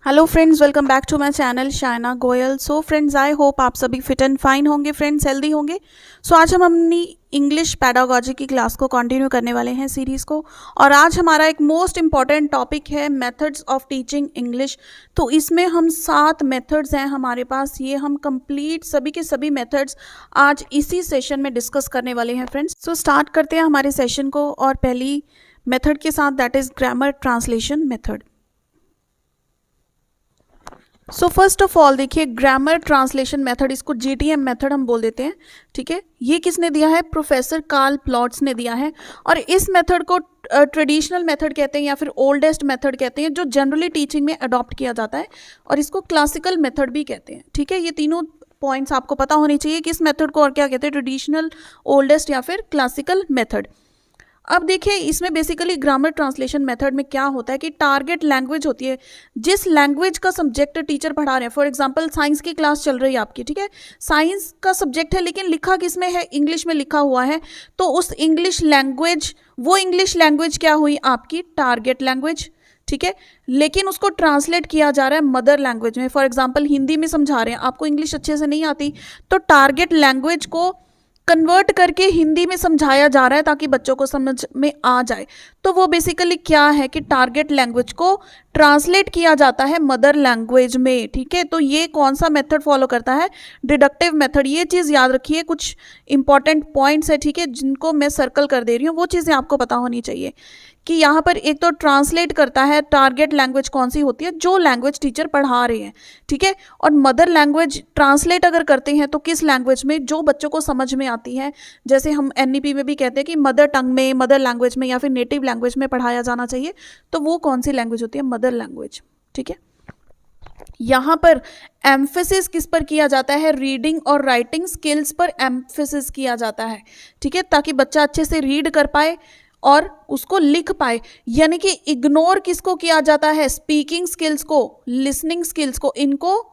Hello friends, welcome back to my channel Shayna Goyal. So friends, I hope आप सभी fit and fine होंगे friends, healthy होंगे। So आज हम अपनी इंग्लिश पैडागोजी की क्लास को कंटिन्यू करने वाले हैं, सीरीज़ को। और आज हमारा एक मोस्ट इम्पॉर्टेंट टॉपिक है मेथड्स ऑफ टीचिंग इंग्लिश। तो इसमें हम 7 मेथड्स हैं हमारे पास, ये हम कंप्लीट सभी के सभी मेथड्स आज इसी सेशन में डिस्कस करने वाले हैं फ्रेंड्स। सो स्टार्ट करते हैं हमारे सेशन को, और पहली मेथड के साथ, that is grammar translation method. So first of all देखिए, ग्रामर ट्रांसलेशन मेथड, इसको जीटीएम मेथड हम बोल देते हैं, ठीक है। ये किसने दिया है? प्रोफेसर कार्ल प्लॉट्स ने दिया है। और इस मेथड को ट्रेडिशनल मेथड कहते हैं या फिर ओल्डेस्ट मेथड कहते हैं, जो जनरली टीचिंग में अडॉप्ट किया जाता है। और इसको क्लासिकल मेथड भी कहते हैं, ठीक है। ये तीनों पॉइंट्स आपको पता होने चाहिए कि इस मेथड को और क्या कहते हैं, ट्रेडिशनल, ओल्डेस्ट या फिर क्लासिकल मेथड। अब देखिए, इसमें बेसिकली ग्रामर ट्रांसलेशन मेथड में क्या होता है कि टारगेट लैंग्वेज होती है, जिस लैंग्वेज का सब्जेक्ट टीचर पढ़ा रहे हैं। फॉर एग्जांपल साइंस की क्लास चल रही है आपकी, ठीक है। साइंस का सब्जेक्ट है लेकिन लिखा किस में है? इंग्लिश में लिखा हुआ है। तो उस इंग्लिश लैंग्वेज, वो इंग्लिश लैंग्वेज क्या हुई? आपकी टारगेट लैंग्वेज, ठीक है। लेकिन उसको ट्रांसलेट किया जा रहा है मदर लैंग्वेज में। फॉर एग्जाम्पल हिंदी में समझा रहे हैं, आपको इंग्लिश अच्छे से नहीं आती, तो टारगेट लैंग्वेज को कन्वर्ट करके हिंदी में समझाया जा रहा है ताकि बच्चों को समझ में आ जाए। तो वो बेसिकली क्या है कि टारगेट लैंग्वेज को ट्रांसलेट किया जाता है मदर लैंग्वेज में, ठीक है। तो ये कौन सा मेथड फॉलो करता है? Deductive method. ये चीज़ याद रखिए, कुछ इंपॉर्टेंट पॉइंट्स है, ठीक है, जिनको मैं सर्कल कर दे रही हूँ, वो चीज़ें आपको पता होनी चाहिए कि यहाँ पर एक तो ट्रांसलेट करता है टारगेट लैंग्वेज कौन सी होती है, जो लैंग्वेज टीचर पढ़ा रहे हैं, ठीक है। और मदर लैंग्वेज ट्रांसलेट अगर करते हैं तो किस लैंग्वेज में? जो बच्चों को समझ में आती है। जैसे हम एनईपी में भी कहते हैं कि मदर टंग में, मदर लैंग्वेज में या फिर नेटिव लैंग्वेज में पढ़ाया जाना चाहिए। तो वो कौन सी लैंग्वेज होती है? मदर लैंग्वेज, ठीक है। यहाँ पर एम्फेसिस किस पर किया जाता है? रीडिंग और राइटिंग स्किल्स पर एम्फेसिस किया जाता है, ठीक है, ताकि बच्चा अच्छे से रीड कर पाए और उसको लिख पाए। यानी कि इग्नोर किसको किया जाता है? स्पीकिंग स्किल्स को, लिसनिंग स्किल्स को, इनको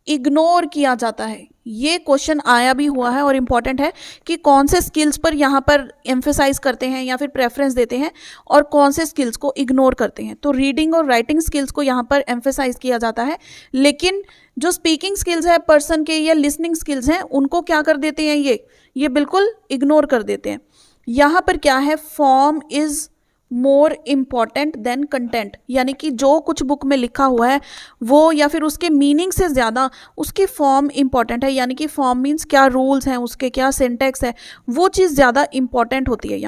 इग्नोर किया जाता है। ये क्वेश्चन आया भी हुआ है और इम्पॉर्टेंट है कि कौन से स्किल्स पर यहाँ पर एम्फेसाइज करते हैं या फिर प्रेफरेंस देते हैं और कौन से स्किल्स को इग्नोर करते हैं। तो रीडिंग और राइटिंग स्किल्स को यहाँ पर एम्फेसाइज किया जाता है, लेकिन जो स्पीकिंग स्किल्स है पर्सन के या लिसनिंग स्किल्स हैं, उनको क्या कर देते हैं? ये बिल्कुल इग्नोर कर देते हैं। यहाँ पर क्या है? Form is more important than content, यानी कि जो कुछ बुक में लिखा हुआ है वो या फिर उसके मीनिंग से ज़्यादा उसकी फॉर्म इम्पॉर्टेंट है। यानी कि फॉर्म मीन्स क्या रूल्स हैं उसके, क्या सिंटेक्स है, वो चीज़ ज़्यादा इम्पॉर्टेंट होती है।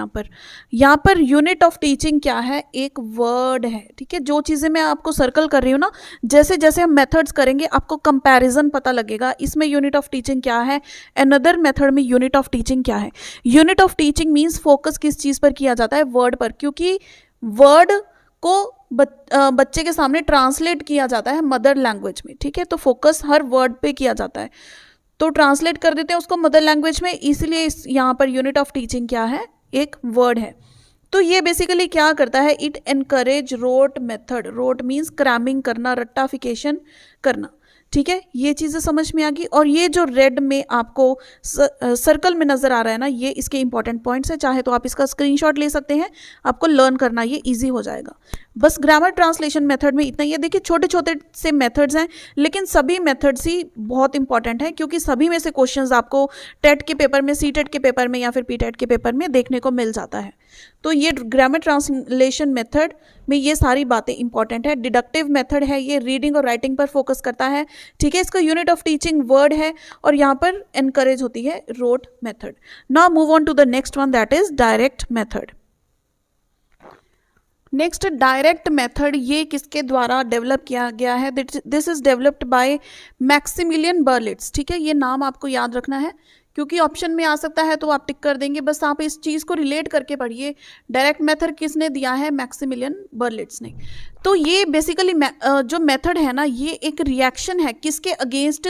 यहाँ पर यूनिट ऑफ टीचिंग क्या है? एक वर्ड है, ठीक है। जो चीज़ें मैं आपको सर्कल कर रही हूँ ना, जैसे जैसे हम मेथड्स करेंगे आपको कंपैरिजन पता लगेगा। इसमें यूनिट ऑफ टीचिंग क्या है, अनदर मेथड में यूनिट ऑफ टीचिंग क्या है। Unit of teaching means focus किस चीज़ पर किया जाता है? वर्ड पर, क्योंकि वर्ड को बच्चे के सामने ट्रांसलेट किया जाता है मदर लैंग्वेज में, ठीक है। तो फोकस हर वर्ड पे किया जाता है, तो ट्रांसलेट कर देते हैं उसको मदर लैंग्वेज में, इसलिए यहाँ पर यूनिट ऑफ टीचिंग क्या है? एक वर्ड है। तो ये बेसिकली क्या करता है? It encourage rote method. Rote means cramming करना, रट्टाफिकेशन करना, ठीक है। ये चीज़ें समझ में आ गई। और ये जो रेड में आपको सर्कल में नज़र आ रहा है ना, ये इसके इंपॉर्टेंट पॉइंट्स हैं। चाहे तो आप इसका स्क्रीनशॉट ले सकते हैं, आपको लर्न करना ये इजी हो जाएगा। बस ग्रामर ट्रांसलेशन मेथड में इतना ही है। देखिए, छोटे छोटे से मेथड्स हैं, लेकिन सभी मेथड्स ही बहुत इंपॉर्टेंट हैं, क्योंकि सभी में से क्वेश्चंस आपको टेट के पेपर में, सी टेट के पेपर में या फिर पी टेट के पेपर में देखने को मिल जाता है। तो ये ग्रामर ट्रांसलेशन मेथड में ये सारी बातें इंपॉर्टेंट है। डिडक्टिव मेथड है, ये रीडिंग और राइटिंग पर फोकस करता है, ठीक है। इसका यूनिट ऑफ टीचिंग वर्ड है और यहाँ पर एनकरेज होती है rote method. Now move on to the next one, that is direct method. Next, direct method, ये किसके द्वारा डेवलप किया गया है? This is developed by Maximilian Berlitz, ठीक है। ये नाम आपको याद रखना है, क्योंकि ऑप्शन में आ सकता है तो आप टिक कर देंगे। बस आप इस चीज़ को रिलेट करके पढ़िए। डायरेक्ट मेथड किसने दिया है? मैक्सिमिलियन बर्लिट्ज ने। तो ये बेसिकली जो मेथड है ना, ये एक रिएक्शन है किसके अगेंस्ट?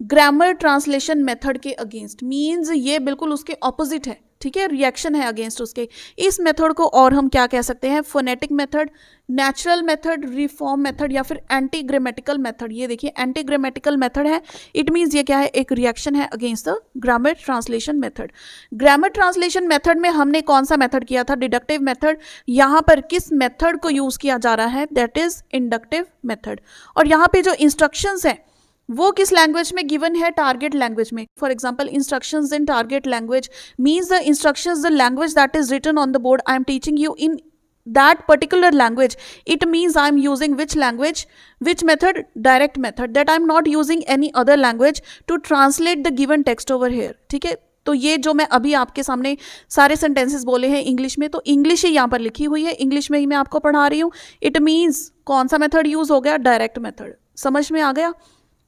ग्रामर ट्रांसलेशन मेथड के अगेंस्ट। मीन्स ये बिल्कुल उसके ऑपोजिट है, ठीक है, रिएक्शन है अगेंस्ट उसके। इस मेथड को और हम क्या कह सकते हैं, phonetic method, natural method, reform method या फिर एंटी ग्रामेटिकल मेथड। ये देखिए एंटी ग्रामेटिकल मेथड है, इट मीन्स ये क्या है, एक रिएक्शन है against the grammar translation method. Grammar translation method में हमने कौन सा मेथड किया था, डिडक्टिव मेथड। यहाँ पर किस मेथड को यूज किया जा रहा है, दैट इज इंडक्टिव मेथड। और यहाँ पे जो इंस्ट्रक्शंस है वो किस लैंग्वेज में गिवन है, टारगेट लैंग्वेज में। For example instructions in target language means the instructions the language that is written on the board, I am teaching you in that particular language. It means I'm using which language, which method, direct method, that I'm not using any other language to translate the given text over here. ठीक है, तो ये जो मैं अभी आपके सामने सारे सेंटेंसेस बोले हैं इंग्लिश में, तो इंग्लिश ही यहाँ पर लिखी हुई है, इंग्लिश में ही मैं आपको पढ़ा रही हूँ। इट मीन्स कौन सा मेथड यूज हो गया, डायरेक्ट मेथड। समझ में आ गया।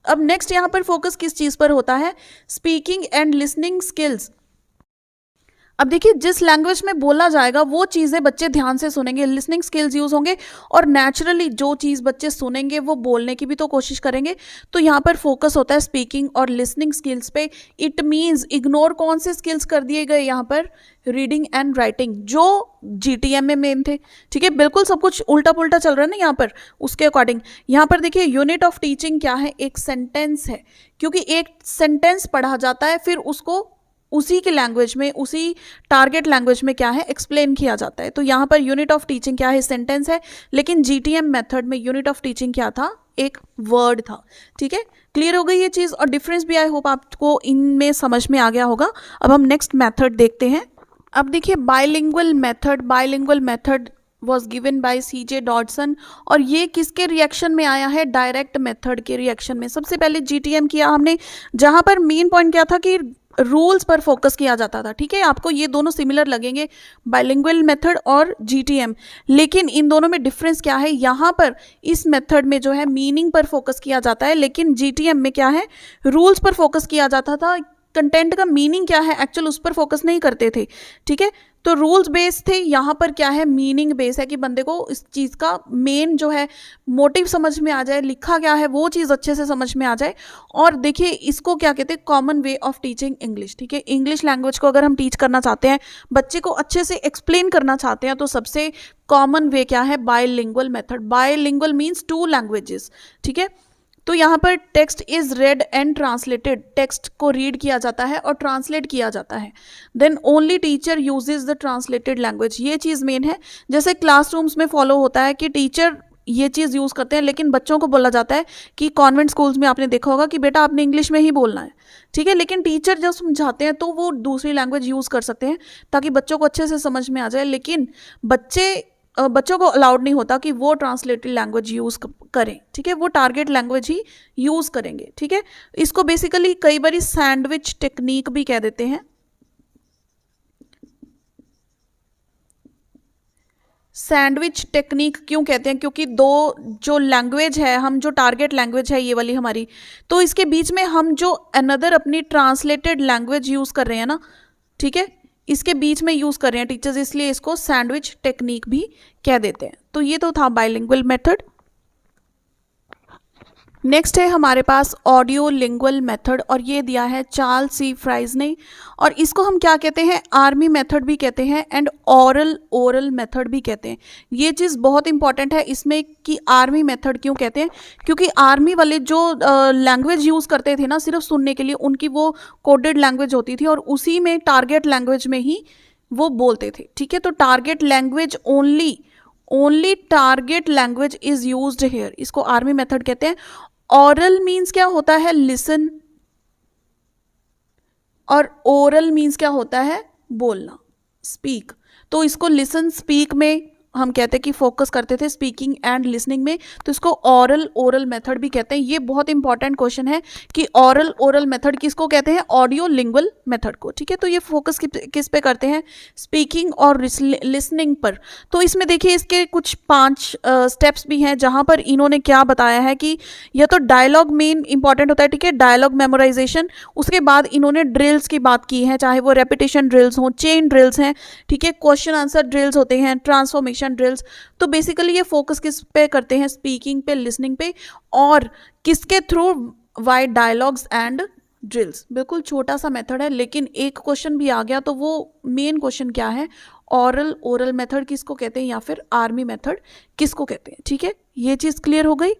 अब नेक्स्ट यहाँ पर फोकस किस चीज पर होता है, स्पीकिंग एंड लिसनिंग स्किल्स। अब देखिए जिस लैंग्वेज में बोला जाएगा वो चीज़ें बच्चे ध्यान से सुनेंगे, लिसनिंग स्किल्स यूज होंगे, और नेचुरली जो चीज़ बच्चे सुनेंगे वो बोलने की भी तो कोशिश करेंगे। तो यहाँ पर फोकस होता है स्पीकिंग और लिसनिंग स्किल्स पे। इट मीन्स इग्नोर कौन से स्किल्स कर दिए गए यहाँ पर, रीडिंग एंड राइटिंग, जो जीटीएम में मेन थे। ठीक है, बिल्कुल सब कुछ उल्टा पुल्टा चल रहा है ना यहाँ पर, उसके अकॉर्डिंग। यहाँ पर देखिए यूनिट ऑफ टीचिंग क्या है, एक सेंटेंस है, क्योंकि एक सेंटेंस पढ़ा जाता है फिर उसको उसी की लैंग्वेज में, उसी टारगेट लैंग्वेज में क्या है, एक्सप्लेन किया जाता है। तो यहाँ पर यूनिट ऑफ टीचिंग क्या है, सेंटेंस है, लेकिन जीटीएम मेथड में यूनिट ऑफ टीचिंग क्या था, एक वर्ड था। ठीक है, क्लियर हो गई ये चीज़, और डिफरेंस भी आई होप आपको इनमें समझ में आ गया होगा। अब हम नेक्स्ट मेथड देखते हैं। अब देखिए bilingual method was given by C J Dodson, और ये किसके रिएक्शन में आया है, डायरेक्ट मेथड के रिएक्शन में। सबसे पहले जीटीएम किया हमने, जहाँ पर मेन पॉइंट क्या था कि रूल्स पर फोकस किया जाता था। ठीक है, आपको ये दोनों सिमिलर लगेंगे, बाइलिंगुअल मेथड और जीटीएम, लेकिन इन दोनों में डिफरेंस क्या है, यहाँ पर इस मेथड में जो है मीनिंग पर फोकस किया जाता है, लेकिन जीटीएम में क्या है, रूल्स पर फोकस किया जाता था। कंटेंट का मीनिंग क्या है एक्चुअल उस पर फोकस नहीं करते थे। ठीक है, तो रूल्स बेस्ड थे, यहाँ पर क्या है, मीनिंग बेस है कि बंदे को इस चीज़ का मेन जो है मोटिव समझ में आ जाए, लिखा क्या है वो चीज़ अच्छे से समझ में आ जाए। और देखिए इसको क्या कहते हैं, common way of teaching English. ठीक है, इंग्लिश लैंग्वेज को अगर हम टीच करना चाहते हैं, बच्चे को अच्छे से एक्सप्लेन करना चाहते हैं, तो सबसे कॉमन वे क्या है, bilingual method. Bilingual means 2 languages. ठीक है, तो यहाँ पर text is read and translated, text को रीड किया जाता है और ट्रांसलेट किया जाता है। Then only teacher uses the translated language, ये चीज़ मेन है। जैसे क्लासरूम्स में फॉलो होता है कि टीचर ये चीज़ यूज़ करते हैं, लेकिन बच्चों को बोला जाता है कि कॉन्वेंट स्कूल्स में आपने देखा होगा कि बेटा आपने इंग्लिश में ही बोलना है। ठीक है, लेकिन टीचर जब समझाते हैं तो वो दूसरी लैंग्वेज यूज़ कर सकते हैं ताकि बच्चों को अच्छे से समझ में आ जाए, लेकिन बच्चों को अलाउड नहीं होता कि वो ट्रांसलेटेड लैंग्वेज यूज़ करें। ठीक है, वो टारगेट लैंग्वेज ही यूज़ करेंगे। ठीक है, इसको बेसिकली कई बार सैंडविच टेक्निक भी कह देते हैं। सैंडविच टेक्निक क्यों कहते हैं, क्योंकि दो जो लैंग्वेज है, हम जो टारगेट लैंग्वेज है ये वाली हमारी, तो इसके बीच में हम जो अनदर अपनी ट्रांसलेटेड लैंग्वेज यूज़ कर रहे हैं ना, ठीक है, इसके बीच में यूज़ कर रहे हैं टीचर्स, इसलिए इसको सैंडविच टेक्निक भी कह देते हैं। तो ये तो था बाइलिंगुअल मेथड। नेक्स्ट है हमारे पास ऑडियो लिंगुअल मेथड, और ये दिया है चार्ल्स सी फ्राइज ने, और इसको हम क्या कहते हैं, आर्मी मेथड भी कहते हैं एंड ओरल मेथड भी कहते हैं। ये चीज़ बहुत इंपॉर्टेंट है इसमें कि आर्मी मेथड क्यों कहते हैं, क्योंकि आर्मी वाले जो लैंग्वेज यूज़ करते थे ना सिर्फ सुनने के लिए, उनकी वो कोडेड लैंग्वेज होती थी और उसी में टारगेट लैंग्वेज में ही वो बोलते थे। ठीक है, तो target language only target language is used here, इसको आर्मी मेथड कहते हैं। ऑरल मीन्स क्या होता है, लिसन, और ओरल मीन्स क्या होता है, बोलना, स्पीक। तो इसको लिसन स्पीक में हम कहते हैं कि फोकस करते थे, स्पीकिंग एंड लिसनिंग में, तो इसको ओरल मेथड भी कहते हैं। ये बहुत इंपॉर्टेंट क्वेश्चन है कि ओरल मेथड किसको कहते हैं, ऑडियो लिंगुअल मेथड को। ठीक है, तो ये फोकस किस पे करते हैं, स्पीकिंग और लिसनिंग पर। तो इसमें देखिए इसके कुछ 5 स्टेप्स भी हैं जहां पर इन्होंने क्या बताया है कि यह तो डायलॉग मेन इंपॉर्टेंट होता है। ठीक है, डायलॉग मेमोराइजेशन, उसके बाद इन्होंने ड्रिल्स की बात की है, चाहे वो रेपिटेशन ड्रिल्स हों, चेन ड्रिल्स हैं, ठीक है, क्वेश्चन आंसर ड्रिल्स होते हैं, ट्रांसफॉर्मेशन ड्रिल्स। तो बेसिकली ये फोकस किस पे करते हैं, स्पीकिंग पे, लिसनिंग पे, और किसके through, via dialogues and drills. बिल्कुल छोटा सा मेथड है, लेकिन एक क्वेश्चन भी आ गया तो वो मेन क्वेश्चन क्या है, ओरल मेथड किसको कहते हैं या फिर आर्मी मेथड किसको कहते हैं। ठीक है, ये चीज क्लियर हो गई।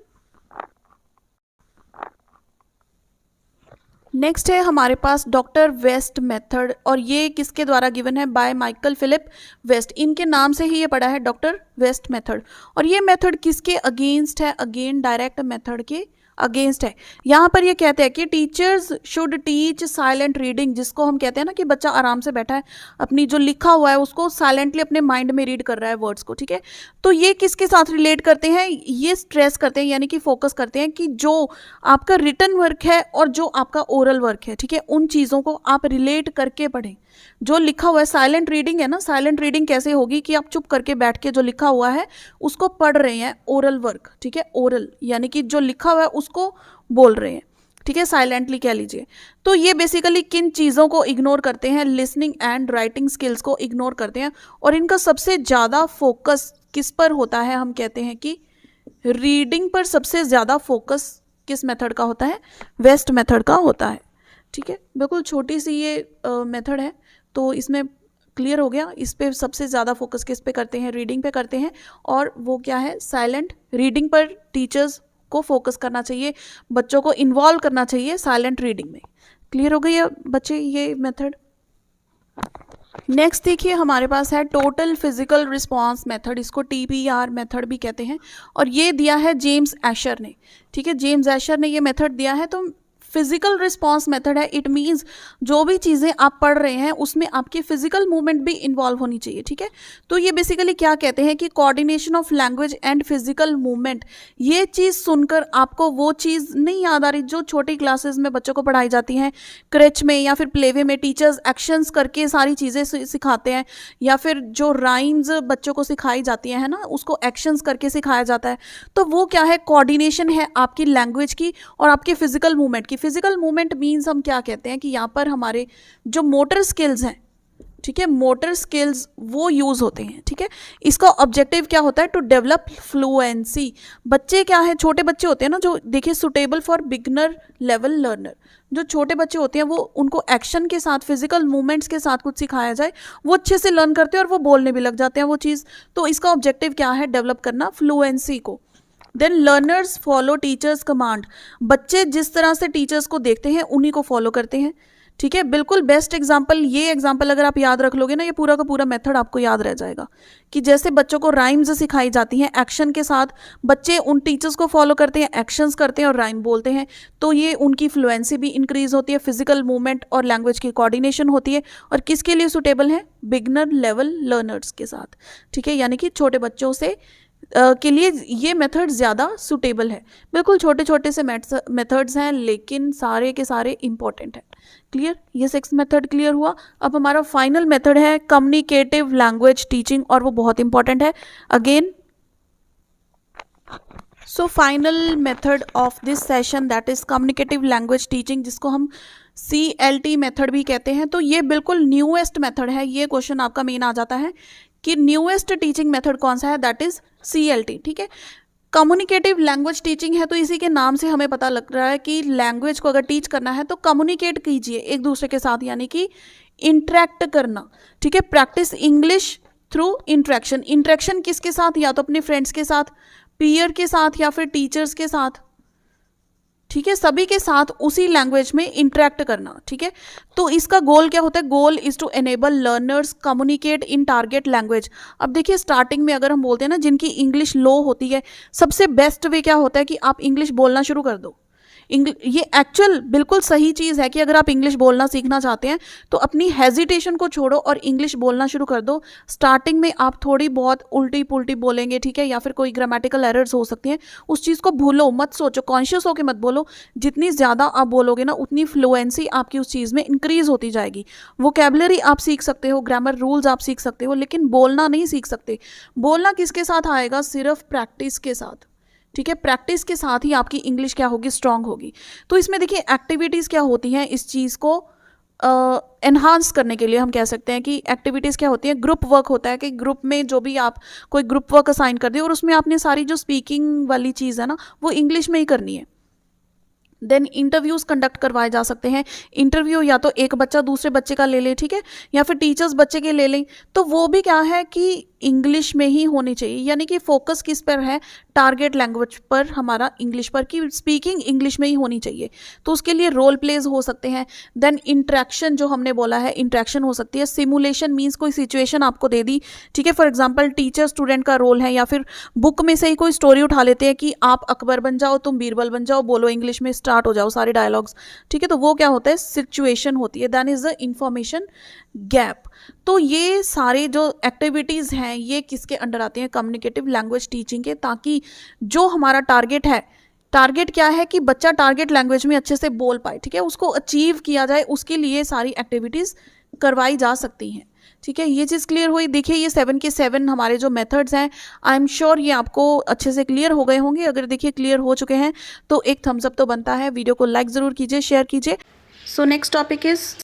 नेक्स्ट है हमारे पास डॉक्टर वेस्ट मेथड, और ये किसके द्वारा गिवन है, बाय माइकल फिलिप वेस्ट। इनके नाम से ही ये पड़ा है डॉक्टर वेस्ट मेथड। और ये मेथड किसके अगेंस्ट है, अगेन डायरेक्ट मेथड के अगेंस्ट है। यहाँ पर ये कहते हैं कि teachers should teach silent reading, जिसको हम कहते हैं ना कि बच्चा आराम से बैठा है, अपनी जो लिखा हुआ है उसको साइलेंटली अपने माइंड में रीड कर रहा है वर्ड्स को। ठीक है, तो ये किसके साथ रिलेट करते हैं, ये स्ट्रेस करते हैं यानी कि फोकस करते हैं कि जो आपका रिटन वर्क है और जो आपका ओरल वर्क है, ठीक है, उन चीज़ों को आप रिलेट करके पढ़ें। जो लिखा हुआ है, साइलेंट रीडिंग है ना, साइलेंट रीडिंग कैसे होगी कि आप चुप करके बैठ के जो लिखा हुआ है उसको पढ़ रहे हैं, ओरल वर्क। ठीक है, ओरल यानी कि जो लिखा हुआ है उसको बोल रहे हैं। ठीक है, साइलेंटली कह लीजिए। तो ये बेसिकली किन चीज़ों को इग्नोर करते हैं, लिसनिंग एंड राइटिंग स्किल्स को इग्नोर करते हैं। और इनका सबसे ज़्यादा फोकस किस पर होता है, हम कहते हैं कि रीडिंग पर सबसे ज़्यादा फोकस किस मेथड का होता है, वेस्ट मेथड का होता है। ठीक है, बिल्कुल छोटी सी ये मेथड है, तो इसमें क्लियर हो गया। इस पे सबसे ज़्यादा फोकस किस पे करते हैं, रीडिंग पे करते हैं, और वो क्या है, साइलेंट रीडिंग पर टीचर्स को फोकस करना चाहिए, बच्चों को इन्वॉल्व करना चाहिए साइलेंट रीडिंग में। क्लियर हो गई है बच्चे ये मेथड। नेक्स्ट देखिए हमारे पास है टोटल फिजिकल रिस्पांस मेथड, इसको TPR मेथड भी कहते हैं, और ये दिया है जेम्स एशर ने। ठीक है, जेम्स एशर ने ये मेथड दिया है। तो फिजिकल रिस्पांस मेथड है, इट मीन्स जो भी चीज़ें आप पढ़ रहे हैं उसमें आपकी फिजिकल मूवमेंट भी इन्वॉल्व होनी चाहिए। ठीक है, तो ये बेसिकली क्या कहते हैं कि coordination of language and physical movement. ये चीज़ सुनकर आपको वो चीज़ नहीं याद आ रही जो छोटी क्लासेस में बच्चों को पढ़ाई जाती हैं, क्रेच में या फिर प्लेवे में टीचर्स एक्शंस करके सारी चीज़ें सिखाते हैं, या फिर जो राइम्स बच्चों को सिखाई जाती हैं, है ना, उसको एक्शंस करके सिखाया जाता है। तो वो क्या है, कोऑर्डिनेशन है आपकी लैंग्वेज की और आपकी फिजिकल मूवमेंट की। फिजिकल मूवमेंट मीन्स हम क्या कहते हैं कि यहाँ पर हमारे जो मोटर स्किल्स हैं, ठीक है, मोटर स्किल्स वो यूज होते हैं। ठीक है, इसका ऑब्जेक्टिव क्या होता है, टू डेवलप फ्लुएंसी। बच्चे क्या है, छोटे बच्चे होते हैं ना, जो देखिए suitable for beginner level learner. जो छोटे बच्चे होते हैं वो, उनको एक्शन के साथ, फिजिकल मूवमेंट्स के साथ कुछ सिखाया जाए, वो अच्छे से लर्न करते हैं और वो बोलने भी लग जाते हैं वो चीज़। तो इसका ऑब्जेक्टिव क्या है, डेवलप करना फ्लुएंसी को। Then learners follow teachers command. बच्चे जिस तरह से टीचर्स को देखते हैं उन्हीं को फॉलो करते हैं। ठीक है, बिल्कुल बेस्ट एग्जाम्पल, ये एग्जाम्पल अगर आप याद रख लोगे ना, ये पूरा का पूरा मेथड आपको याद रह जाएगा कि जैसे बच्चों को राइम्स सिखाई जाती हैं एक्शन के साथ, बच्चे उन टीचर्स को फॉलो करते हैं, एक्शंस करते हैं और राइम बोलते हैं, तो ये उनकी फ्लुएंसी भी इंक्रीज होती है, फिजिकल मूवमेंट और लैंग्वेज की कोऑर्डिनेशन होती है। और किसके लिए सुटेबल है, बिगनर लेवल लर्नर्स के साथ। ठीक है, यानी कि छोटे बच्चों से के लिए ये मेथड ज़्यादा सुटेबल है। बिल्कुल छोटे छोटे से मेथड्स हैं, लेकिन सारे के सारे इंपॉर्टेंट हैं। क्लियर, ये 6 मेथड क्लियर हुआ। अब हमारा फाइनल मेथड है कम्युनिकेटिव लैंग्वेज टीचिंग, और वो बहुत इंपॉर्टेंट है again. So final method of this session that is communicative language teaching, जिसको हम CLT मेथड भी कहते हैं। तो ये बिल्कुल न्यूएस्ट मेथड है। ये क्वेश्चन आपका मेन आ जाता है कि न्यूएस्ट टीचिंग मेथड कौन सा है, दैट इज CLT। ठीक है, कम्युनिकेटिव लैंग्वेज टीचिंग है, तो इसी के नाम से हमें पता लग रहा है कि लैंग्वेज को अगर टीच करना है तो कम्युनिकेट कीजिए एक दूसरे के साथ, यानी कि इंटरेक्ट करना। ठीक है, practice English through interaction. Interaction किसके साथ, या तो अपने फ्रेंड्स के साथ, पीयर के साथ, या फिर टीचर्स के साथ। ठीक है, सभी के साथ उसी लैंग्वेज में इंटरेक्ट करना। ठीक है, तो इसका गोल क्या होता है, goal is to enable learners communicate in target language. अब देखिए स्टार्टिंग में अगर हम बोलते हैं ना, जिनकी इंग्लिश लो होती है, सबसे बेस्ट वे क्या होता है कि आप इंग्लिश बोलना शुरू कर दो। ये एक्चुअल बिल्कुल सही चीज़ है कि अगर आप इंग्लिश बोलना सीखना चाहते हैं तो अपनी हेजिटेशन को छोड़ो और इंग्लिश बोलना शुरू कर दो। स्टार्टिंग में आप थोड़ी बहुत उल्टी पुल्टी बोलेंगे, ठीक है, या फिर कोई ग्रामेटिकल एरर्स हो सकती हैं, उस चीज़ को भूलो मत, सोचो, कॉन्शियस होकर मत बोलो। जितनी ज़्यादा आप बोलोगे ना, उतनी फ्लुएंसी आपकी उस चीज़ में इंक्रीज होती जाएगी। वोकैबुलरी आप सीख सकते हो, ग्रामर रूल्स आप सीख सकते हो, लेकिन बोलना नहीं सीख सकते। बोलना किसके साथ आएगा, सिर्फ प्रैक्टिस के साथ। ठीक है, प्रैक्टिस के साथ ही आपकी इंग्लिश क्या होगी, स्ट्रांग होगी। तो इसमें देखिए एक्टिविटीज़ क्या होती हैं इस चीज़ को एनहांस करने के लिए। हम कह सकते हैं कि एक्टिविटीज़ क्या होती हैं, ग्रुप वर्क होता है कि ग्रुप में जो भी आप कोई ग्रुप वर्क असाइन कर दिए और उसमें आपने सारी जो स्पीकिंग वाली चीज़ है ना वो इंग्लिश में ही करनी है। देन इंटरव्यूज़ कंडक्ट करवाए जा सकते हैं। इंटरव्यू या तो एक बच्चा दूसरे बच्चे का ले ले, ठीक है, या फिर टीचर्स बच्चे के ले लें, तो वो भी क्या है कि इंग्लिश में ही होनी चाहिए, यानी कि फोकस किस पर है, टारगेट लैंग्वेज पर, हमारा इंग्लिश पर, कि स्पीकिंग इंग्लिश में ही होनी चाहिए। तो उसके लिए रोल प्लेज हो सकते हैं। देन इंट्रैक्शन जो हमने बोला है, इंट्रैक्शन हो सकती है। सिमुलेशन मीन्स कोई सिचुएशन आपको दे दी, ठीक है, फॉर एग्जाम्पल टीचर स्टूडेंट का रोल है, या फिर बुक में से ही कोई स्टोरी उठा लेते हैं कि आप अकबर बन जाओ, तुम बीरबल बन जाओ, बोलो इंग्लिश में, स्टार्ट हो जाओ सारे डायलॉग्स, ठीक है, तो वो क्या होता है, सिचुएशन होती है। That is the information gap. तो ये सारे जो एक्टिविटीज़ हैं ये किसके अंडर आती हैं, कम्युनिकेटिव लैंग्वेज टीचिंग के, ताकि जो हमारा टारगेट है, टारगेट क्या है कि बच्चा टारगेट लैंग्वेज में अच्छे से बोल पाए, ठीक है, उसको अचीव किया जाए, उसके लिए सारी एक्टिविटीज़ करवाई जा सकती हैं, ठीक है। ये चीज़ क्लियर हुई। देखिए ये 7 के 7 हमारे जो मेथड्स हैं, आई एम श्योर ये आपको अच्छे से क्लियर हो गए होंगे। अगर देखिए क्लियर हो चुके हैं तो एक थम्स अप तो बनता है, वीडियो को लाइक ज़रूर कीजिए, शेयर कीजिए। So next topic is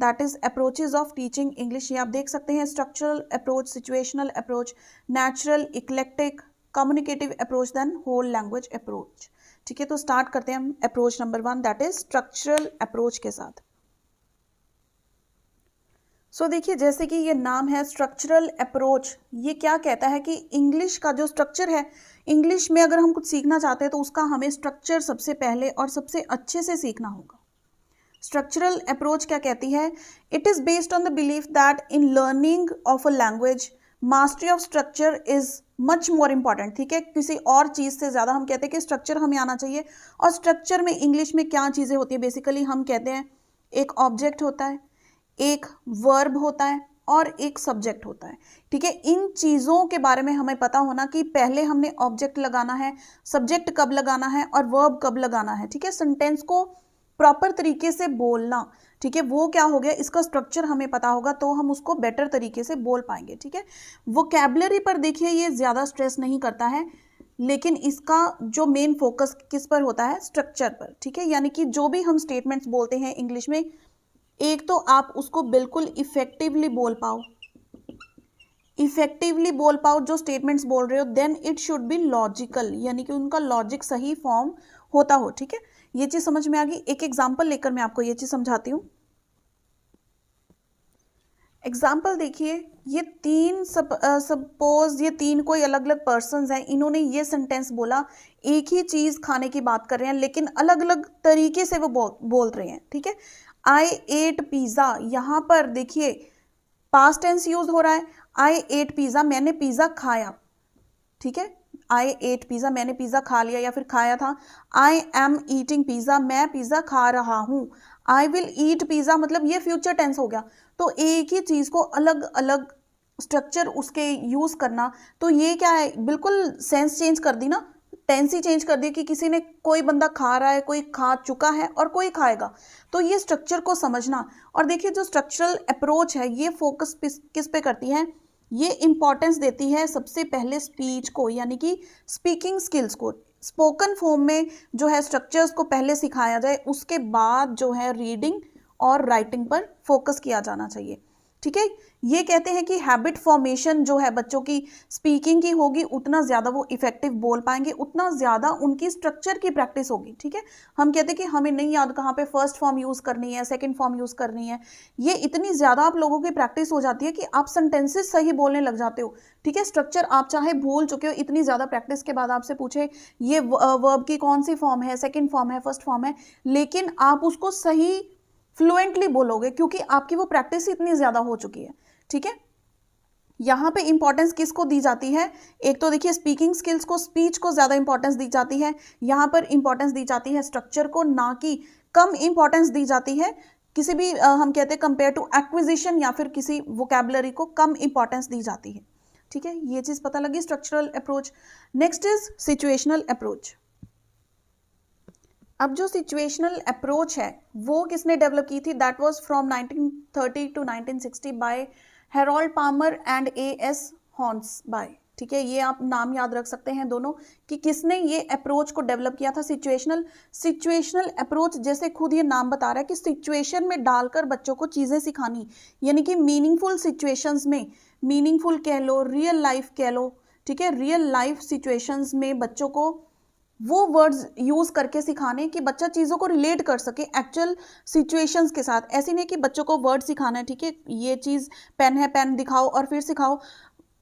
that is approaches of teaching English. ये आप देख सकते हैं, structural approach, situational approach, natural, eclectic, communicative approach, then whole language approach, ठीक है। तो स्टार्ट करते हैं हम approach number 1, that is structural approach के साथ। सो देखिए जैसे कि ये नाम है स्ट्रक्चरल अप्रोच, ये क्या कहता है कि इंग्लिश का जो स्ट्रक्चर है, इंग्लिश में अगर हम कुछ सीखना चाहते हैं तो उसका हमें स्ट्रक्चर सबसे पहले और सबसे अच्छे से सीखना होगा। स्ट्रक्चरल अप्रोच क्या कहती है, it is based on the belief that in learning of a language mastery of structure is much more important, ठीक है। किसी और चीज़ से ज़्यादा हम कहते हैं कि स्ट्रक्चर हमें आना चाहिए। और स्ट्रक्चर में इंग्लिश में क्या चीज़ें होती है, बेसिकली हम कहते हैं एक ऑब्जेक्ट होता है, एक वर्ब होता है और एक सब्जेक्ट होता है, ठीक है। इन चीज़ों के बारे में हमें पता होना कि पहले हमने ऑब्जेक्ट लगाना है, सब्जेक्ट कब लगाना है और वर्ब कब लगाना है, ठीक है। सेंटेंस को प्रॉपर तरीके से बोलना, ठीक है, वो क्या हो गया, इसका स्ट्रक्चर हमें पता होगा तो हम उसको बेटर तरीके से बोल पाएंगे, ठीक है। वोकैबुलरी पर देखिए ये ज़्यादा स्ट्रेस नहीं करता है, लेकिन इसका जो मेन फोकस किस पर होता है, स्ट्रक्चर पर, ठीक है। यानी कि जो भी हम स्टेटमेंट्स बोलते हैं इंग्लिश में, एक तो आप उसको बिल्कुल इफेक्टिवली बोल पाओ, जो स्टेटमेंट्स बोल रहे हो, then it should be logical, यानी कि उनका लॉजिक सही फॉर्म होता हो, ठीक है। ये चीज समझ में आ गई। एक एग्जांपल लेकर मैं आपको ये चीज समझाती हूँ। एग्जाम्पल देखिए, ये तीन सपोज ये तीन कोई अलग अलग पर्सन्स हैं, इन्होंने ये सेंटेंस बोला, एक ही चीज खाने की बात कर रहे हैं लेकिन अलग अलग तरीके से वो बोल रहे हैं, ठीक है। आई एट पिज्जा, यहाँ पर देखिए पास्ट टेंस यूज हो रहा है, आई एट पिज्जा, मैंने पिज्जा खाया, ठीक है। आई एट पिज्जा, मैंने पिज्जा खा लिया या फिर खाया था। आई एम ईटिंग पिज्जा, मैं पिज्जा खा रहा हूँ। आई विल ईट पिज्जा, मतलब ये फ्यूचर टेंस हो गया। तो एक ही चीज को अलग अलग स्ट्रक्चर उसके यूज करना, तो ये क्या है, बिल्कुल सेंस चेंज कर दी ना, टेंस ही चेंज कर दी कि किसी ने, कोई बंदा खा रहा है, कोई खा चुका है और कोई खाएगा। तो ये स्ट्रक्चर को समझना। और देखिए जो स्ट्रक्चरल अप्रोच है ये फोकस किस पे करती है, ये इंपॉर्टेंस देती है सबसे पहले स्पीच को, यानी कि स्पीकिंग स्किल्स को। स्पोकन फॉर्म में जो है स्ट्रक्चर्स को पहले सिखाया जाए, उसके बाद जो है रीडिंग और राइटिंग पर फोकस किया जाना चाहिए, ठीक है। ये कहते हैं कि हैबिट फॉर्मेशन जो है बच्चों की स्पीकिंग की होगी, उतना ज़्यादा वो इफेक्टिव बोल पाएंगे, उतना ज़्यादा उनकी स्ट्रक्चर की प्रैक्टिस होगी, ठीक है। हम कहते हैं कि हमें नहीं याद कहाँ पे फर्स्ट फॉर्म यूज़ करनी है, सेकंड फॉर्म यूज़ करनी है। ये इतनी ज़्यादा आप लोगों की प्रैक्टिस हो जाती है कि आप सेंटेंसेस सही बोलने लग जाते हो, ठीक है। स्ट्रक्चर आप चाहे भूल चुके हो, इतनी ज़्यादा प्रैक्टिस के बाद आपसे पूछे ये वर्ब की कौन सी फॉर्म है, सेकेंड फॉर्म है, फर्स्ट फॉर्म है, लेकिन आप उसको सही फ्लुएंटली बोलोगे क्योंकि आपकी वो प्रैक्टिस इतनी ज़्यादा हो चुकी है, ठीक है। यहाँ पे इंपॉर्टेंस किसको दी जाती है, एक तो देखिए स्पीकिंग स्किल्स को, स्पीच को ज़्यादा इंपॉर्टेंस दी जाती है। यहाँ पर इंपॉर्टेंस दी जाती है स्ट्रक्चर को, ना कि कम इंपॉर्टेंस दी जाती है किसी भी हम कहते हैं कंपेयर टू एक्विजिशन या फिर किसी वोकैबुलरी को कम इंपॉर्टेंस दी जाती है, ठीक है। ये चीज़ पता लगी structural approach. Next is situational approach. अब जो सिचुएशनल अप्रोच है वो किसने डेवलप की थी, that was from 1930 to 1960 by Harold Palmer and A.S. Hornby, ठीक है। ये आप नाम याद रख सकते हैं दोनों कि किसने ये अप्रोच को डेवलप किया था। सिचुएशनल अप्रोच, जैसे खुद ये नाम बता रहा है कि सिचुएशन में डालकर बच्चों को चीज़ें सिखानी, यानी कि मीनिंगफुल सिचुएशंस में, मीनिंगफुल कह लो, रियल लाइफ कह लो, ठीक है, रियल लाइफ सिचुएशंस में बच्चों को वो वर्ड्स यूज करके सिखाने कि बच्चा चीज़ों को रिलेट कर सके एक्चुअल सिचुएशंस के साथ। ऐसे नहीं कि बच्चों को वर्ड सिखाना है, ठीक है, ये चीज़ पेन है, पेन दिखाओ और फिर सिखाओ,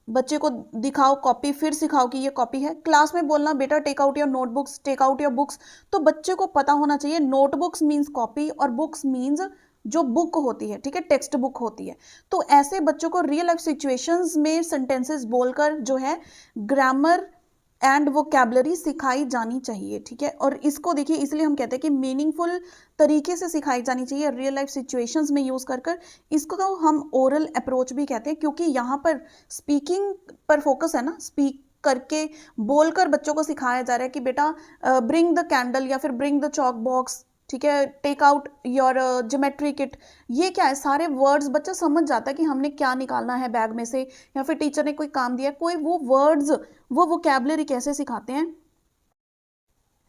बच्चे को दिखाओ कॉपी फिर सिखाओ कि ये कॉपी है। क्लास में बोलना बेटा take out your notebooks, take out your books, तो बच्चे को पता होना चाहिए नोटबुक्स मीन्स कॉपी और बुक्स मीन्स जो बुक होती है, ठीक है, टेक्स्ट बुक होती है। तो ऐसे बच्चों को रियल लाइफ सिचुएशंस में सेंटेंसेस बोलकर जो है ग्रामर एंड वोकैबुलरी सिखाई जानी चाहिए, ठीक है। और इसको देखिए, इसलिए हम कहते हैं कि मीनिंगफुल तरीके से सिखाई जानी चाहिए रियल लाइफ सिचुएशंस में यूज कर इसको तो हम ओरल अप्रोच भी कहते हैं, क्योंकि यहाँ पर स्पीकिंग पर फोकस है ना, स्पीक करके बोलकर बच्चों को सिखाया जा रहा है कि बेटा ब्रिंग द कैंडल या फिर ब्रिंग द चॉक बॉक्स, ठीक है, take out your geometry kit. ये क्या है, सारे वर्ड्स बच्चा समझ जाता है कि हमने क्या निकालना है बैग में से, या फिर टीचर ने कोई काम दिया, कोई वो वर्ड्स, वो वोकैबुलरी कैसे सिखाते हैं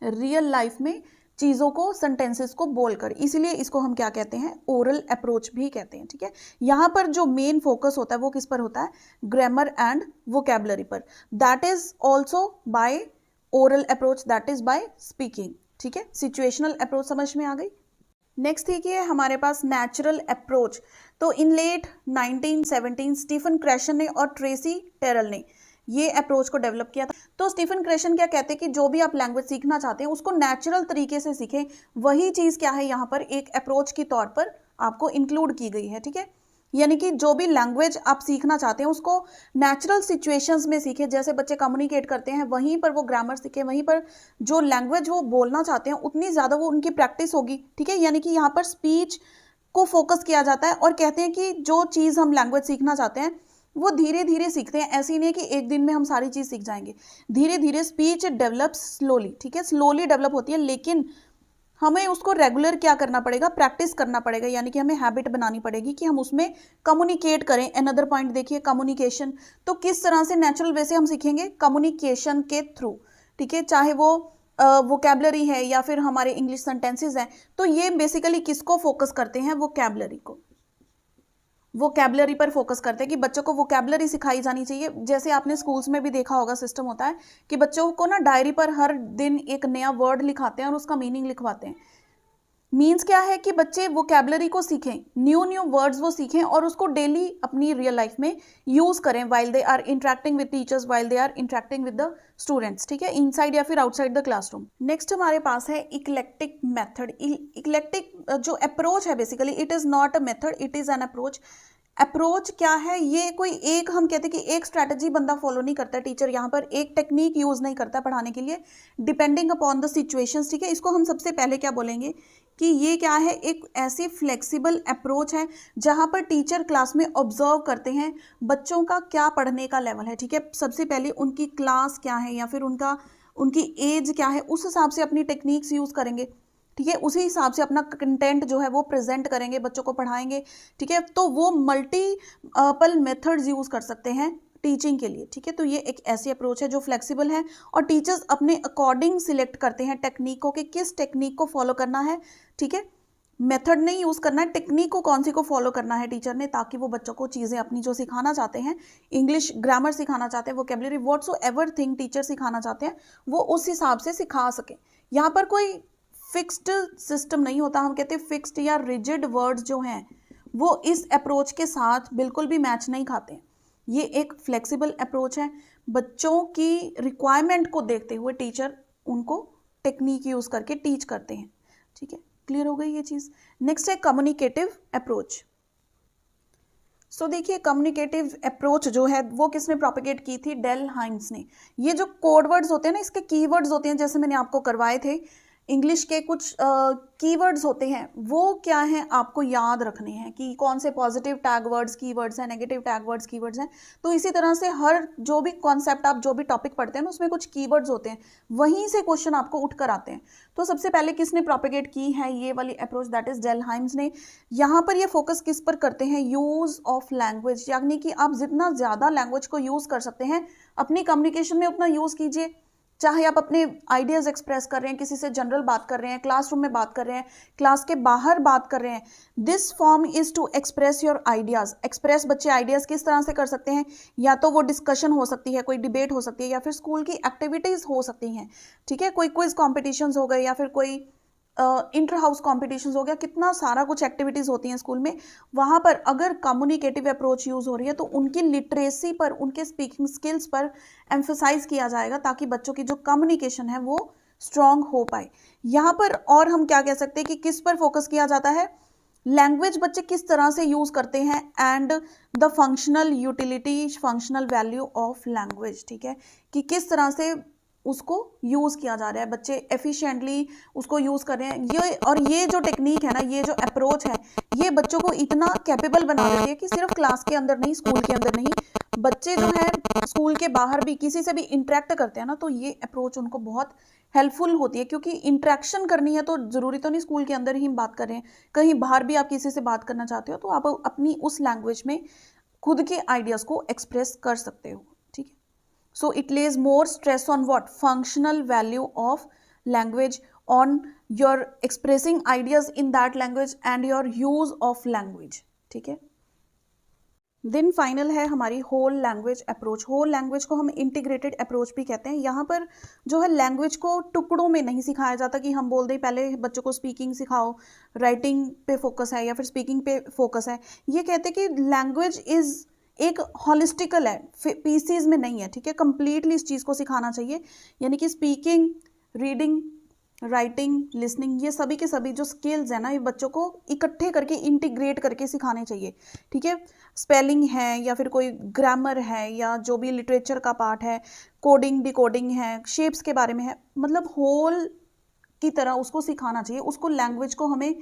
रियल लाइफ में चीज़ों को, सेंटेंसेस को बोलकर। इसलिए इसको हम क्या कहते हैं, ओरल अप्रोच भी कहते हैं, ठीक है। यहाँ पर जो मेन फोकस होता है वो किस पर होता है, ग्रामर एंड वोकैबुलरी पर। That is also by oral approach, that is by speaking, ठीक है। सिचुएशनल अप्रोच समझ में आ गई। नेक्स्ट देखिए हमारे पास नेचुरल अप्रोच। तो इन लेट 1917 स्टीफन क्रैशन ने और ट्रेसी टेरल ने ये अप्रोच को डेवलप किया था। तो स्टीफन क्रैशन क्या कहते हैं कि जो भी आप लैंग्वेज सीखना चाहते हैं उसको नेचुरल तरीके से सीखें। वही चीज़ क्या है यहाँ पर एक अप्रोच के तौर पर आपको इंक्लूड की गई है, ठीक है। यानी कि जो भी लैंग्वेज आप सीखना चाहते हैं उसको नेचुरल सिचुएशंस में सीखें। जैसे बच्चे कम्युनिकेट करते हैं वहीं पर वो ग्रामर सीखें, वहीं पर जो लैंग्वेज वो बोलना चाहते हैं उतनी ज़्यादा वो उनकी प्रैक्टिस होगी, ठीक है। यानी कि यहाँ पर स्पीच को फोकस किया जाता है और कहते हैं कि जो चीज़ हम लैंग्वेज सीखना चाहते हैं वो धीरे धीरे सीखते हैं। ऐसी नहीं है कि एक दिन में हम सारी चीज़ सीख जाएंगे, धीरे धीरे स्पीच डेवलप स्लोली, ठीक है, स्लोली डेवलप होती है। लेकिन हमें उसको रेगुलर क्या करना पड़ेगा, प्रैक्टिस करना पड़ेगा, यानी कि हमें हैबिट बनानी पड़ेगी कि हम उसमें कम्युनिकेट करें। अनदर पॉइंट देखिए, कम्युनिकेशन। तो किस तरह से नेचुरल वे से हम सीखेंगे, कम्युनिकेशन के थ्रू, ठीक है। चाहे वो वोकैबुलरी है या फिर हमारे इंग्लिश सेंटेंसेस हैं, तो ये बेसिकली किसको फोकस करते हैं, वोकैबुलरी को, वोकैबुलरी पर फोकस करते हैं कि बच्चों को वोकैबुलरी सिखाई जानी चाहिए। जैसे आपने स्कूल्स में भी देखा होगा, सिस्टम होता है कि बच्चों को ना डायरी पर हर दिन एक नया वर्ड लिखाते हैं और उसका मीनिंग लिखवाते हैं। मीन्स क्या है कि बच्चे वोकैबुलरी को सीखें, न्यू न्यू वर्ड्स वो सीखें और उसको डेली अपनी रियल लाइफ में यूज करें while they are interacting with teachers, while they are interacting with the students, ठीक है, इनसाइड या फिर आउटसाइड द क्लासरूम। नेक्स्ट हमारे पास है इक्लेक्टिक मेथड। इक्लेक्टिक जो अप्रोच है basically it is not a method, it is an approach. Approach क्या है, ये कोई एक, हम कहते हैं कि एक स्ट्रैटेजी बंदा फॉलो नहीं करता, टीचर यहाँ पर एक टेक्निक यूज नहीं करता पढ़ाने के लिए, डिपेंडिंग अपॉन द सिचुएशंस, ठीक है। इसको हम सबसे पहले क्या बोलेंगे कि ये क्या है, एक ऐसी फ्लेक्सिबल अप्रोच है जहाँ पर टीचर क्लास में ऑब्जर्व करते हैं बच्चों का क्या पढ़ने का लेवल है, ठीक है। सबसे पहले उनकी क्लास क्या है या फिर उनकी एज क्या है, उस हिसाब से अपनी टेक्निक्स यूज करेंगे, ठीक है। उसी हिसाब से अपना कंटेंट जो है वो प्रेजेंट करेंगे, बच्चों को पढ़ाएंगे, ठीक है। तो वो मल्टीपल मेथड्स यूज कर सकते हैं टीचिंग के लिए, ठीक है। तो ये एक ऐसी अप्रोच है जो फ्लेक्सिबल है और टीचर्स अपने अकॉर्डिंग सिलेक्ट करते हैं टेक्निक को कि किस टेक्निक को फॉलो करना है, ठीक है। मेथड नहीं यूज करना है, टेक्निक को कौन सी को फॉलो करना है टीचर ने, ताकि वो बच्चों को चीज़ें अपनी जो सिखाना चाहते हैं, इंग्लिश ग्रामर सिखाना चाहते हैं, वोकैबुलरी व्हाटसोएवर थिंग टीचर सिखाना चाहते हैं, वो उस हिसाब से सिखा सकें। यहाँ पर कोई फिक्स्ड सिस्टम नहीं होता। हम कहते हैं फिक्स्ड या रिजिड वर्ड्स जो हैं वो इस अप्रोच के साथ बिल्कुल भी मैच नहीं खाते हैं। ये एक फ्लेक्सिबल अप्रोच है, बच्चों की रिक्वायरमेंट को देखते हुए टीचर उनको टेक्निक यूज करके टीच करते हैं, ठीक है। क्लियर हो गई ये चीज़। नेक्स्ट है कम्युनिकेटिव अप्रोच। सो देखिए कम्युनिकेटिव अप्रोच जो है वो किसने प्रोपेगेट की थी, डेल हाइम्स ने। ये जो कोड वर्ड्स होते हैं ना, इसके कीवर्ड्स होते हैं, जैसे मैंने आपको करवाए थे इंग्लिश के कुछ कीवर्ड्स होते हैं, वो क्या हैं आपको याद रखने हैं कि कौन से पॉजिटिव टैग वर्ड्स कीवर्ड्स हैं, नेगेटिव टैग वर्ड्स कीवर्ड्स हैं। तो इसी तरह से हर जो भी कॉन्सेप्ट आप जो भी टॉपिक पढ़ते हैं ना उसमें कुछ कीवर्ड्स होते हैं, वहीं से क्वेश्चन आपको उठ कर आते हैं। तो सबसे पहले किसने प्रोपेगेट की है ये वाली approach, that is Dell Hymes ने। यहाँ पर ये फोकस किस पर करते हैं, यूज ऑफ लैंग्वेज, यानी कि आप जितना ज़्यादा लैंग्वेज को यूज़ कर सकते हैं अपनी कम्युनिकेशन में उतना यूज़ कीजिए, चाहे आप अपने आइडियाज़ एक्सप्रेस कर रहे हैं, किसी से जनरल बात कर रहे हैं, क्लासरूम में बात कर रहे हैं, क्लास के बाहर बात कर रहे हैं, this form is to express your ideas. Express बच्चे आइडियाज़ किस तरह से कर सकते हैं, या तो वो डिस्कशन हो सकती है, कोई डिबेट हो सकती है, या फिर स्कूल की एक्टिविटीज़ हो सकती हैं, ठीक है, कोई क्विज कॉम्पिटिशन्स हो गए, या फिर कोई इंटर हाउस कॉम्पिटिशन्स हो गया, कितना सारा कुछ एक्टिविटीज़ होती हैं स्कूल में। वहाँ पर अगर कम्युनिकेटिव अप्रोच यूज़ हो रही है तो उनकी लिटरेसी पर, उनके स्पीकिंग स्किल्स पर एम्फेसाइज किया जाएगा, ताकि बच्चों की जो कम्युनिकेशन है वो स्ट्रॉन्ग हो पाए। यहाँ पर और हम क्या कह सकते हैं कि किस पर फोकस किया जाता है, लैंग्वेज बच्चे किस तरह से यूज़ करते हैं, and the functional utility, functional value of language, ठीक है, कि किस तरह से उसको यूज़ किया जा रहा है, बच्चे एफिशिएंटली उसको यूज़ कर रहे हैं। ये और ये जो टेक्निक है ना, ये जो अप्रोच है, ये बच्चों को इतना कैपेबल बना देती है कि सिर्फ क्लास के अंदर नहीं, स्कूल के अंदर नहीं, बच्चे जो है स्कूल के बाहर भी किसी से भी इंटरेक्ट करते हैं ना, तो ये अप्रोच उनको बहुत हेल्पफुल होती है। क्योंकि इंटरेक्शन करनी है तो ज़रूरी तो नहीं स्कूल के अंदर ही हम बात कर रहे हैं, कहीं बाहर भी आप किसी से बात करना चाहते हो तो आप अपनी उस लैंग्वेज में खुद के आइडियाज़ को एक्सप्रेस कर सकते हो, ठीक है। So it lays more stress on what? Functional value of language, on your expressing ideas in that language and your use of language, ठीक है। देन फाइनल है हमारी whole language approach. Whole language को हम इंटीग्रेटेड अप्रोच भी कहते हैं। यहाँ पर जो है लैंग्वेज को टुकड़ों में नहीं सिखाया जाता कि हम बोल दें पहले बच्चों को स्पीकिंग सिखाओ, राइटिंग पे फोकस है या फिर स्पीकिंग पे फोकस है। ये कहते हैं कि लैंग्वेज इज़ एक हॉलिस्टिकल है, पीसीज में नहीं है, ठीक है, कंप्लीटली इस चीज़ को सिखाना चाहिए। यानी कि स्पीकिंग, रीडिंग, राइटिंग, लिसनिंग, ये सभी के सभी जो स्किल्स हैं ना, ये बच्चों को इकट्ठे करके इंटीग्रेट करके सिखाने चाहिए, ठीक है। स्पेलिंग है या फिर कोई ग्रामर है या जो भी लिटरेचर का पार्ट है, कोडिंग, डिकोडिंग है, शेप्स के बारे में है, मतलब होल की तरह उसको सिखाना चाहिए। उसको लैंग्वेज को हमें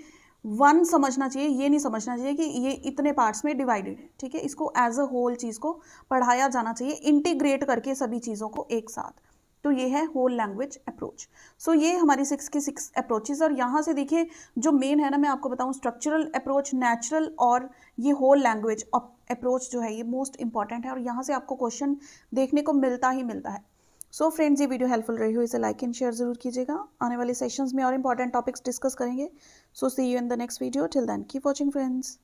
वन समझना चाहिए, ये नहीं समझना चाहिए कि ये इतने पार्ट्स में डिवाइडेड है, ठीक है। इसको एज अ होल चीज़ को पढ़ाया जाना चाहिए, इंटीग्रेट करके सभी चीज़ों को एक साथ। तो ये है होल लैंग्वेज अप्रोच। सो ये हमारी 6 की 6 अप्रोचेज। और यहाँ से देखिए जो मेन है ना, मैं आपको बताऊँ, स्ट्रक्चरल अप्रोच, नेचुरल और ये होल लैंग्वेज अप्रोच जो है ये मोस्ट इंपॉर्टेंट है, और यहाँ से आपको क्वेश्चन देखने को मिलता ही मिलता है। सो फ्रेंड्स, ये वीडियो हेल्पफुल रही हो इसे लाइक एंड शेयर जरूर कीजिएगा। आने वाले सेशंस में और इंपॉर्टेंट टॉपिक्स डिस्कस करेंगे। So see you in the next video. Till then keep watching friends.